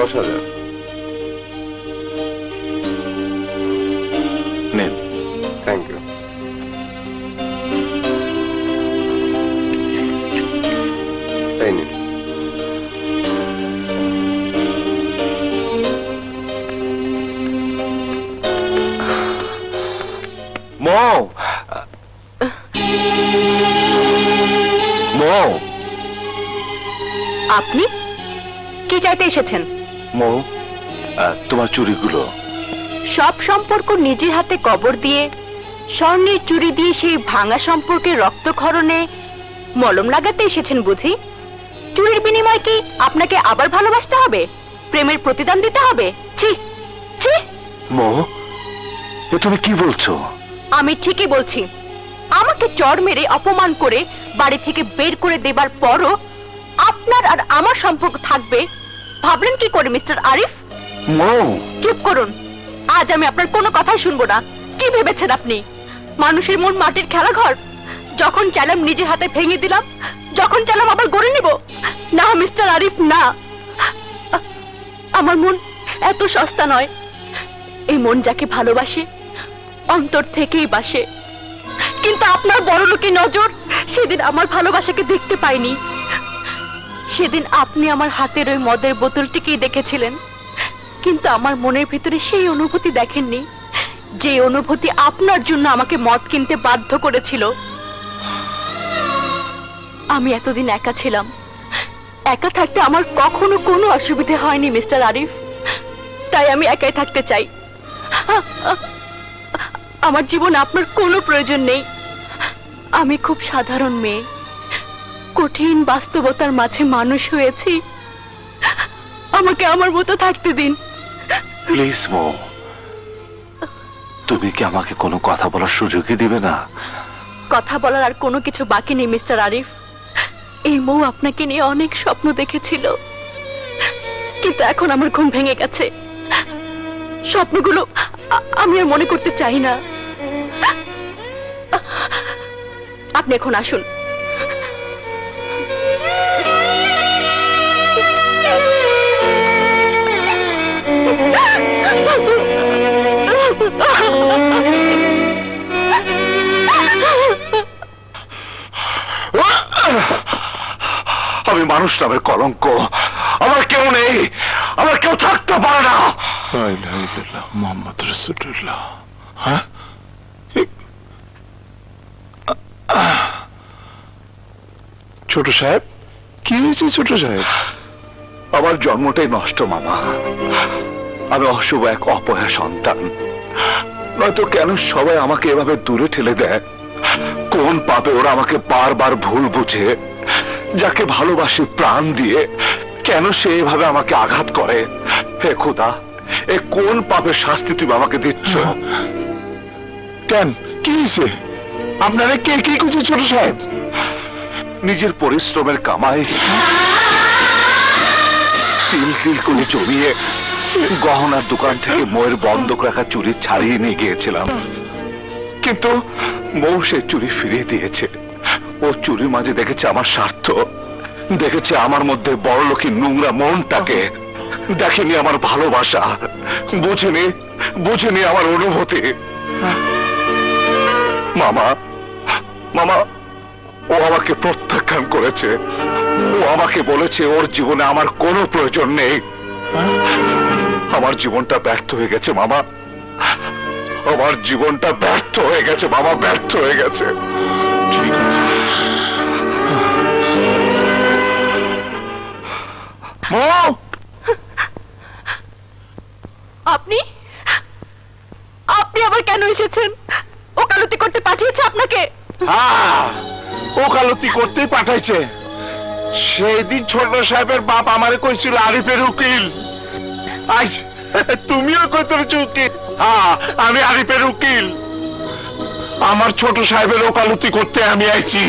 10,000। নেন। Thank you. এই নিন। মৌ, মৌ, আপনি কি চাইতে এসেছেন? মৌ, তোমার চুড়িগুলো। সব সম্পর্ক নিজের হাতে কবর দিয়ে স্বর্ণের চুরি দিয়ে সেই ভাঙা সম্পর্কের রক্তক্ষরণে মলম লাগাতে এসেছেন বুঝি? চুরির বিনিময়ে কি আপনাকে আবার ভালোবাসতে হবে? প্রেমের প্রতিদান দিতে হবে? ছি ছি! মৌ, এ তুমি কি বলছো? আমি ঠিকই বলছি। আমাকে চড় মেরে অপমান করে বাড়ি থেকে বের করে দেবার পরও আপনার আর আমার সম্পর্ক থাকবে ভাবলেন কি করে মিস্টার আরিফ? মৌ, চুপ করুন। আজ আমি আপনার কোনো কথাই শুনবো না। কি ভেবেছেন আপনি মানুষের মন মাটির খেলাঘর? যখন চাইলাম নিজের হাতে ভেঙে দিলাম, যখন চাইলাম আবার গড়ে নিব? না মিস্টার আরিফ, না। আমার মন এত সস্তা নয়। এই মন যাকে ভালোবাসে অন্তর থেকেই বাসে। কিন্তু আপনার বড়লোকি নজর সেদিন আমার ভালোবাসাকে দেখতে পাইনি। সেদিন আপনি আমার হাতের ওই মদের বোতলটিকেই দেখেছিলেন, কিন্তু আমার মনের ভিতরে সেই অনুভূতি দেখেননি, যে অনুভূতি আপনার জন্য আমাকে মদ কিনতে বাধ্য করেছিল। আমি এতদিন একা ছিলাম। একা থাকতে আমার কখনো কোনো অসুবিধা হয়নি মিস্টার আরিফ। তাই আমি একাই থাকতে চাই। আমার জীবন আপনার কোনো প্রয়োজন নেই। আমি খুব সাধারণ মেয়ে, কঠিন বাস্তবতার মাঝে মানুষ হয়েছি। আমাকে আমার মতো থাকতে দিন প্লিজ মৌ, তুমি কি আমাকে কোনো কথা বলার সুযোগই দিবে না? কথা বলার আর কোনো কিছু বাকি নেই মিস্টার আরিফ। এই মৌ আপনাকে নিয়ে অনেক স্বপ্ন দেখেছিল, কিন্তু এখন আমার ঘুম ভেঙে গেছে। স্বপ্নগুলো আমি আর মনে করতে চাই না। আপনি এখন আসুন। আমি মানুষ নামের কলঙ্ক। আমার কেউ নেই, আমার কেউ থাকতে পারে না। মোহাম্মদ রাসূলুল্লাহ। হ্যাঁ, ছোট সাহেব, কি হয়েছে ছোট সাহেব? আমার জন্মটাই নষ্ট মামা। আমি অশুভ এক অপয়া সন্তান। নয়তো কেন সবাই আমাকে এভাবে দূরে ঠেলে দেয়? কোন পাপে ওরা আমাকে বারবার ভুল বুঝে? যাকে ভালোবাসি প্রাণ দিয়ে, কেন সে এভাবে আমাকে আঘাত করে? হে খোদা, এ কোন পাপের শাস্তি তুমি আমাকে দিচ্ছ? কেন, কি হয়েছে? আপনারা কে কি করছে ছোট সাহেব? নিজের পরিশ্রমের কামাই তিল তিল করে জমিয়ে গহনার দোকান থেকে ময়ের বন্ধক রাখা চুরি ছাড়িয়ে নিয়ে গিয়েছিলাম, কিন্তু মৌ সে চুরি ফিরিয়ে দিয়েছে। ও চুরির মাঝে দেখেছে আমার স্বার্থ, দেখেছে আমার মধ্যে বড়লোকি নোংরা মনটাকে, দেখেনি আমার ভালোবাসা, বুঝেনি আমার অনুভূতি। মামা, মামা, ও আমাকে প্রত্যাখ্যান করেছে। ও আমাকে বলেছে ওর জীবনে আমার কোনো প্রয়োজন নেই। আমার জীবনটা ব্যর্থ হয়ে গেছে মামা। আমার জীবনটা ব্যর্থ হয়ে গেছে বাবা, ব্যর্থ হয়ে গেছে। ঠিক আছে আপনি আপনি আবার কেন এসেছেন? ওকালতি করতে পাঠিয়েছে আপনাকে? হ্যাঁ, ওকালতি করতেই পাঠাইছে। সেই দিন ছোট সাহেবের বাপ আমারে কইছিল আরিফের উকিল। আজ তুমিও কইতেছ উকিল? হ্যাঁ, আমি আরিফের উকিল। আমার ছোট সাহেবের ওকালতি করতে আমি আইছি।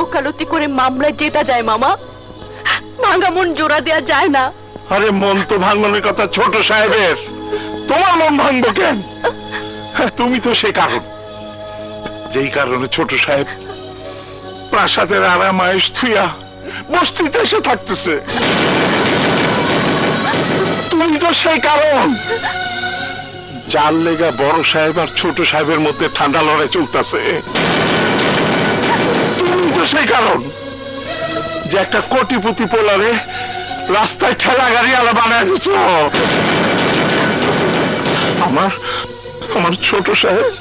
ওকালতি করে মামলায় জেতা যায় মামা, ভাঙা মন জোড়া দেয়া যায় না। আরে মন তো ভাঙনের কথা ছোট সাহেবের, তোমার মন ভাঙবো কেন? তুমি তো সে কারণ, যেই কারণে ছোট সাহেব প্রাসাদের আরাম আয়েশ থুইয়া বস্তিতে এসে থাকতেছে। তুমি তো সেই কারণ যার লেগা বড় সাহেব আর ছোট সাহেবের মধ্যে ঠান্ডা লড়াই চলতেছে। তুমি তো সেই কারণ যে একটা কোটিপতি পোলারে রাস্তায় ঠেলা গাড়ি আলা বানায় দিচ্ছ। আমার আমার ছোট সাহেব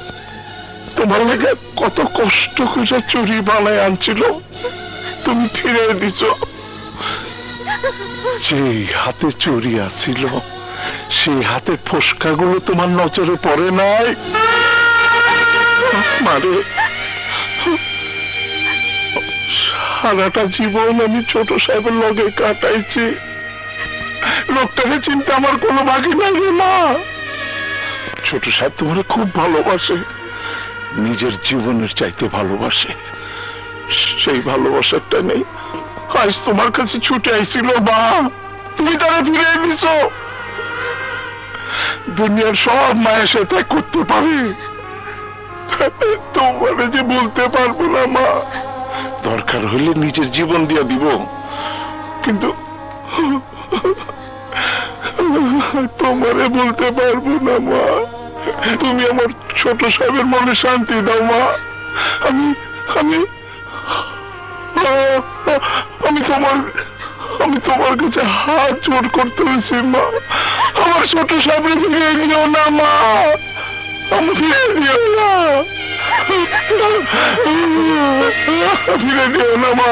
তোমার লেগে কত কষ্ট করে চুরি বানায় আনছিল, তুমি ফিরে দিছ। যে হাতে চুরি আছিল সেই হাতে ফোসকাগুলো তোমার নজরে পড়ে নাই। মারে সারাটা জীবন আমি ছোট সাহেবের লগে কাটাইছি, লোকটাকে চিন্তা আমার কোনো বাকি নাই রে মা। ছোট সাহেব তোমার খুব ভালোবাসে, নিজের জীবনের চাইতে ভালোবাসে। সেই ভালোবাসাটা নেই, আজ তোমার কাছে ছুটে আইছিল মা, তুমি তারা ফিরে এনেছ। দুনিয়ার সব মায়ের সে ত্যাগ করতে পারে, তোমার যে বলতে পারবো না মা। দরকার হলে নিজের জীবন দিয়ে দিব, কিন্তু তোমারে বলতে পারবো না মা। তুমি আমার ছোট সাহেবের মনে শান্তি দাও মা। আমি আমি আমি তোমার আমি তোমার কাছে হাত জোড় করতে হয়েছি মা। আমার ছোট সাহেবের ফিরিয়ে দিও না মা, আমি ফিরে দিও না, ফিরে দিও না মা।